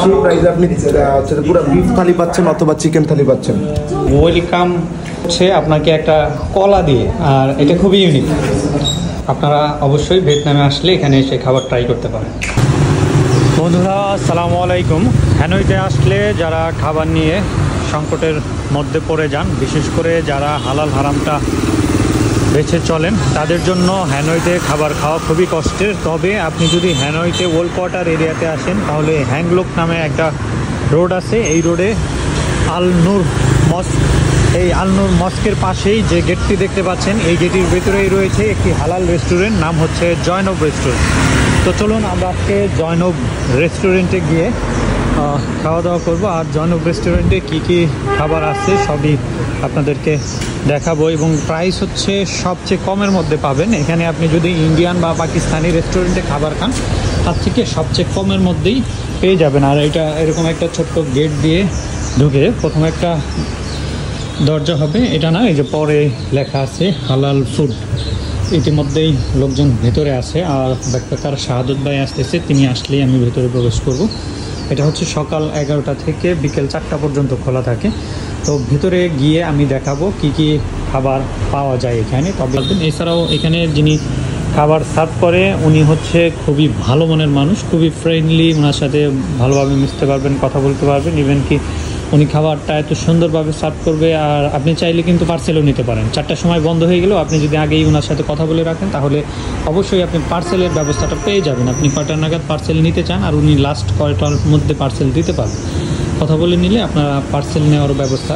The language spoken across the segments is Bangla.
সেই প্রাইসে আপনি পুরো বিফ থালি পাচ্ছেন অথবা চিকেন থালি পাচ্ছেন। ওয়েলকাম হচ্ছে আপনাকে একটা কলা দিয়ে, আর এটা খুবই ইউনিক। আপনারা অবশ্যই ভিয়েতনামে আসলে এখানে এসে খাবার ট্রাই করতে পারেন। বন্ধুরা আসসালামু আলাইকুম। হ্যানয়তে আসলে যারা খাবার নিয়ে সংকটের মধ্যে পড়ে যান, বিশেষ করে যারা হালাল হারামটা বেছে চলেন, তাদের জন্য হ্যানয়তে খাবার খাওয়া খুবই কষ্টের। তবে আপনি যদি হ্যানয়তে ওল্ড কোয়ার্টার এরিয়াতে আসেন তাহলে হ্যাংলোক নামে একটা রোড আছে, এই রোডে আল নূর মস্ক, এই আল নূর মস্কের পাশেই যে গেটটি দেখতে পাচ্ছেন, এই গেটের ভেতরেই রয়েছে একটি হালাল রেস্টুরেন্ট, নাম হচ্ছে জয়নব রেস্টুরেন্ট। তো চলুন আমরা আজকে জয়নব রেস্টুরেন্টে গিয়ে খাওয়া দাওয়া করবো, আর জয়নব রেস্টুরেন্টে কি কি খাবার আছে সবই আপনাদেরকে দেখাবো। এবং প্রাইস হচ্ছে সবচেয়ে কমের মধ্যে পাবেন এখানে। আপনি যদি ইন্ডিয়ান বা পাকিস্তানি রেস্টুরেন্টে খাবার খান, তার থেকে সবচেয়ে কমের মধ্যেই পেয়ে যাবেন। আর এটা এরকম একটা ছোট্ট গেট দিয়ে ঢুকে প্রথমে একটা দরজা হবে, এটা না, এই যে পরে লেখা আছে হালাল ফুড। ইতিমধ্যেই লোকজন ভেতরে আছে, আর ব্যাকপ্যাকার শাহাদত ভাই আসতেছে, তিনি আসলেই আমি ভেতরে প্রবেশ করব। এটা হচ্ছে সকাল 11টা থেকে বিকেল 4টা পর্যন্ত খোলা থাকে। তো ভিতরে গিয়ে আমি দেখাবো কি কি খাবার পাওয়া যায় এখানে। তবে এছাড়াও এখানে যিনি খাবার সার্ভ করে উনি হচ্ছে খুবই ভালো মনের মানুষ, খুবই ফ্রেন্ডলি, ওনার সাথে ভালোভাবে মিশতে পারবেন, কথা বলতে পারবেন। ইভেন কি উনি খাবারটা এত সুন্দরভাবে সার্ভ করবে। আর আপনি চাইলে কিন্তু পার্সেলও নিতে পারেন। 4টার সময় বন্ধ হয়ে গেলেও আপনি যদি আগেই ওনার সাথে কথা বলে রাখেন তাহলে অবশ্যই আপনি পার্সেলের ব্যবস্থাটা পেয়ে যাবেন। আপনি কয়টা নাগাদ পার্সেল নিতে চান আর উনি লাস্ট কয়টার মধ্যে পার্সেল দিতে পারবেন, কথা বলে নিলে আপনারা পার্সেল নেওয়ার ব্যবস্থা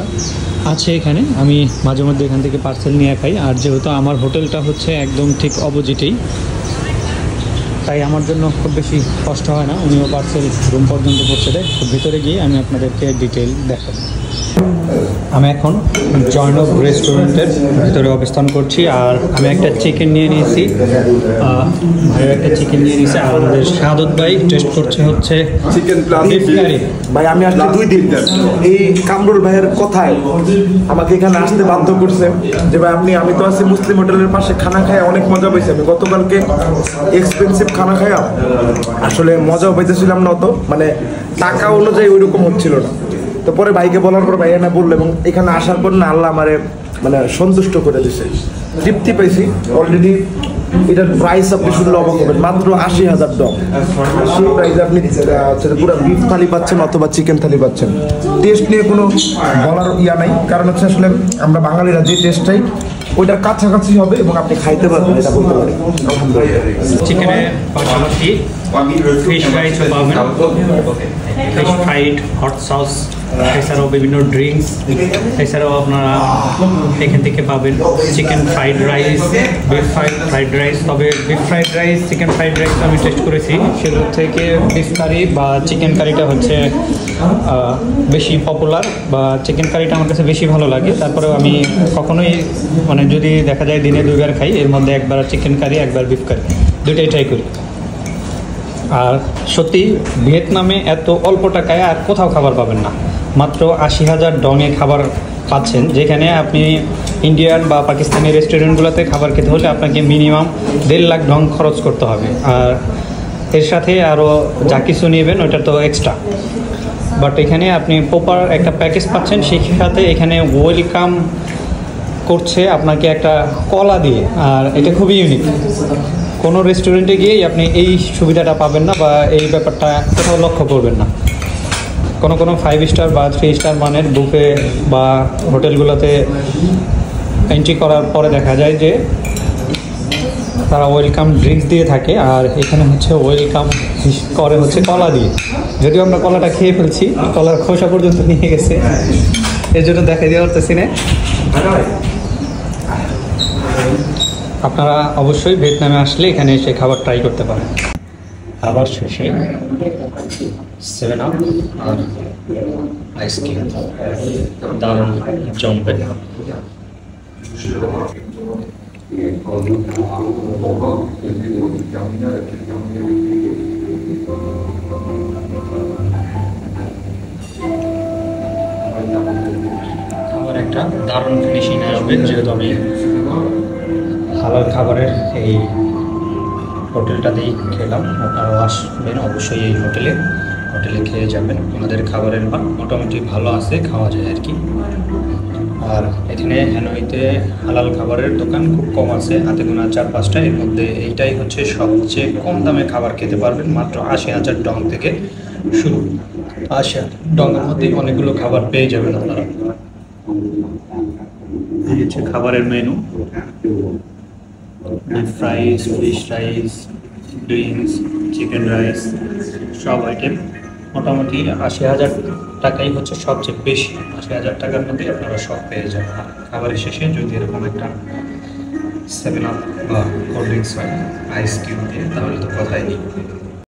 আছে এখানে। আমি মাঝে মধ্যে এখান থেকে পার্সেল নিয়ে খাই, আর যেহেতু আমার হোটেলটা হচ্ছে একদম ঠিক অপোজিটেই, তাই আমার জন্য খুব বেশি কষ্ট হয় না। উনিও পার্সেল রুম পর্যন্ত পৌঁছে দেয়। তো ভিতরে গিয়ে আমি আপনাদেরকে ডিটেল দেখাবো। আমি এখন জয়নব রেস্টুরেন্টের ভিতরে অবস্থান করছি, আর আমি একটা চিকেন নিয়ে নিয়েছি, আর আমাদের শাহাদত ভাই টেস্ট করছে হচ্ছে চিকেন প্লাস বিফ কারি। ভাই আমি আসলে 2 দিন এই কামরুল ভাইয়ের কথায় আমাকে এখানে আসতে বাধ্য করছে যে ভাই আমি তো আছি মুসলিম হোটেলের পাশে, খানা খাই অনেক মজা পাইছি। আমি গতকালকে এক্সপেন্সিভ খানা খাই, আসলে মজাও পাইতেছিলাম না, অত মানে টাকা অনুযায়ী ওইরকম হচ্ছিল না। তো পরে ভাইকে বলার পর ভাই না বললো, এবং এখানে আসার পর না আল্লাহ আমারে মানে সন্তুষ্ট করে দিছে, তৃপ্তি পাইছি অলরেডি। এটার প্রাইস আপনি শুনলে অবাক হবেন, মাত্র 80,000 ডলার। সেই প্রাইসে আপনি পুরো বিফ থালি পাচ্ছেন অথবা চিকেন থালি পাচ্ছেন। টেস্ট নিয়ে কোনো বলার ইয়া নাই, কারণ হচ্ছে আসলে আমরা বাঙালিরা যে টেস্টটাই ওইটার কাছাকাছি হবে এবং আপনি খাইতে পারবেন, এটা বলতে পারি। চিকেনের পাশাপাশি ফিশ ফ্রাইসও পাবেন, ফিশ ফ্রাইড, হট সস, এছাড়াও বিভিন্ন ড্রিঙ্কস, এছাড়াও আপনারা এখান থেকে পাবেন chicken fried rice, beef fried rice. তবে beef fried rice, chicken fried rice আমি টেস্ট করেছি, সেগুলোর থেকে বিফ কারি বা চিকেন কারিটা হচ্ছে বেশি পপুলার, বা চিকেন কারিটা আমার কাছে বেশি ভালো লাগে। তারপরেও আমি কখনোই মানে যদি দেখা যায় দিনে 2 বার খাই, এর মধ্যে একবার চিকেন কারি, একবার বিফ কারি, দুটোই ট্রাই করি। আর সত্যি ভিয়েতনামে এত অল্প টাকায় আর কোথাও খাবার পাবেন না। মাত্র 80,000 ডংয়ে খাবার পাচ্ছেন, যেখানে আপনি ইন্ডিয়ান বা পাকিস্তানি রেস্টুরেন্টগুলোতে খাবার খেতে হলে আপনাকে মিনিমাম 1.5 লাখ ডং খরচ করতে হবে। আর এর সাথে আরও যা কিছু নেবেন ওটা তো এক্সট্রা। বাট এখানে আপনি প্রপার একটা প্যাকেজ পাচ্ছেন, সেই সাথে এখানে ওয়েলকাম করছে আপনাকে একটা কলা দিয়ে, আর এটা খুবই ইউনিক। কোনো রেস্টুরেন্টে গিয়েই আপনি এই সুবিধাটা পাবেন না, বা এই ব্যাপারটা কোথাও লক্ষ্য করবেন না। কোনো 5 স্টার বা 3 স্টার মানের বুফে বা হোটেলগুলোতে এন্ট্রি করার পরে দেখা যায় যে তারা ওয়েলকাম ড্রিঙ্কস দিয়ে থাকে, আর এখানে হচ্ছে ওয়েলকাম করে হচ্ছে কলা দিয়ে। যদিও আমরা কলাটা খেয়ে ফেলছি, কলার খোসা পর্যন্ত নিয়ে গেছে, এর জন্য দেখা দিয়ে পারতেছি না। আপনারা অবশ্যই ভিয়েতনামে আসলে এখানে এসে খাবার ট্রাই করতে পারেন। খাবার শেষে 7 আপ আর আইসক্রিম দারুণ জমবে। খাবার একটা দারুণ ফিনিশিং আসবে, যেহেতু আমি হালাল খাবারের এই হোটেলটাতেই খেলাম। আপনারাও আসবেন অবশ্যই এই হোটেলে। হোটেলে খেয়ে যাবেন। ওনাদের খাবারের মান মোটামুটি ভালো আছে, খাওয়া যায় আর কি। আর এখানে হ্যানয়তে হালাল খাবারের দোকান খুব কম আছে, হাতে গোনা 4-5টা। এর মধ্যে এইটাই হচ্ছে সবচেয়ে কম দামে খাবার খেতে পারবেন, মাত্র 80,000 ডং থেকে শুরু। 80,000 ডংয়ের মধ্যে অনেকগুলো খাবার পেয়ে যাবেন আপনারা। এই হচ্ছে খাবারের menu, fries, fish rice, drinks, chicken rice, সব আইটেম। মোটামুটি 80,000 টাকাই হচ্ছে সবচেয়ে বেশি। 80,000 টাকার মধ্যে আপনারা সব পেয়ে যাবেন। খাবারের শেষে যদি এরকম একটা 7 আপ বা কোল্ড ড্রিঙ্কস হয় আইস কিউব দিয়ে, তাহলে তো কথাই নেই।